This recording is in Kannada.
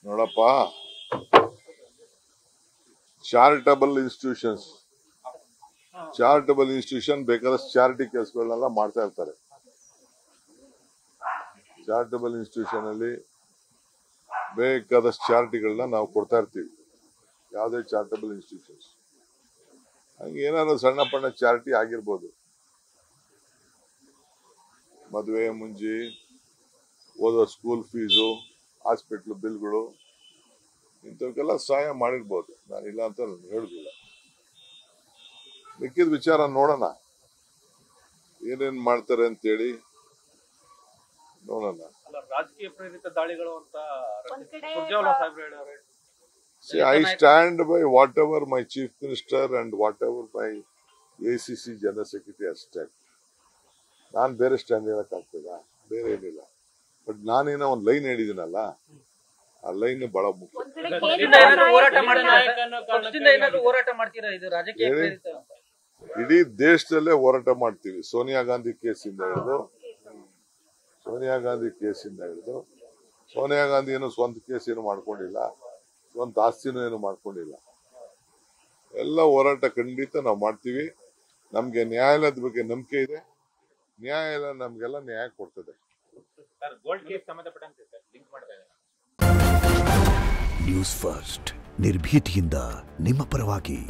ನೋಡಪ್ಪ, ಚಾರಿಟಬಲ್ ಇನ್ಸ್ಟಿಟ್ಯೂಷನ್ ಬೇಕಾದಷ್ಟು ಚಾರಿಟಿ ಕೆಲಸಗಳನ್ನೆಲ್ಲ ಮಾಡ್ತಾ ಇರ್ತಾರೆ. ಚಾರಿಟಬಲ್ ಇನ್ಸ್ಟಿಟ್ಯೂಷನ್ ಅಲ್ಲಿ ಬೇಕಾದಷ್ಟು ಚಾರಿಟಿಗಳನ್ನ ನಾವು ಕೊಡ್ತಾ ಇರ್ತೀವಿ. ಯಾವುದೇ ಚಾರಿಟಬಲ್ ಇನ್ಸ್ಟಿಟ್ಯೂಷನ್ಸ್ ಹಂಗೆ ಏನಾದ್ರು ಸಣ್ಣ ಪಣ್ಣ ಚಾರಿಟಿ ಆಗಿರ್ಬೋದು. ಮದುವೆ ಮುಂಜಿ, ಓದೋ ಸ್ಕೂಲ್ ಫೀಸು, ಹಾಸ್ಪಿಟ್ಲ್ ಬಿಲ್ಗಳು, ಇಂಥವಕ್ಕೆಲ್ಲ ಸಹಾಯ ಮಾಡಿರ್ಬೋದು. ನಾನಿಲ್ಲ ಅಂತ ಹೇಳುದಿಲ್ಲ. ಮಿಕ್ಕಿದ ವಿಚಾರ ನೋಡೋಣ, ಏನೇನ್ ಮಾಡ್ತಾರೆ ಅಂತೇಳಿ ನೋಡೋಣ. ರಾಜಕೀಯ ಪ್ರೇರಿತ ದಾಳಿಗಳು ಅಂತ ಸುರ್ಜೇವಾಲಾ ಸಾಹೇಬ್ರು ಹೇಳಿದ್ದಾರೆ. See, I stand by whatever my chief minister and whatever my ACC general secretary has said. ನಾನು ಬೇರೆ ಸ್ಟ್ಯಾಂಡ್ ಹೇಳಕ್ಕಾಗ್ತದ? ಬೇರೆ ಏನಿಲ್ಲ. ಬಟ್ ನಾನೇನೋ ಒಂದು ಲೈನ್ ಹೇಳಿದ್ದೀನಲ್ಲ, ಆ ಲೈನ್ ಬಹಳ ಮುಖ್ಯ. ಇಡೀ ದೇಶದಲ್ಲೇ ಹೋರಾಟ ಮಾಡ್ತೀವಿ. ಸೋನಿಯಾ ಗಾಂಧಿ ಕೇಸಿಂದ ಹಿಡಿದು ಸೋನಿಯಾ ಗಾಂಧಿ ಏನು ಸ್ವಂತ ಕೇಸ್ ಏನು ಮಾಡ್ಕೊಂಡಿಲ್ಲ, ಸ್ವಂತ ಆಸ್ತಿನೂ ಏನು ಮಾಡ್ಕೊಂಡಿಲ್ಲ. ಎಲ್ಲ ಹೋರಾಟ ಖಂಡಿತ ನಾವು ಮಾಡ್ತೀವಿ. ನಮ್ಗೆ ನ್ಯಾಯಾಲಯದ ಬಗ್ಗೆ ನಂಬಿಕೆ ಇದೆ. ನ್ಯಾಯಾಲಯ ನಮ್ಗೆಲ್ಲ ನ್ಯಾಯ ಕೊಡ್ತದೆ. ನ್ಯೂಸ್ ಫಸ್ಟ್, ನಿರ್ಭೀತಿಯಿಂದ ನಿಮ್ಮ ಪರವಾಗಿ.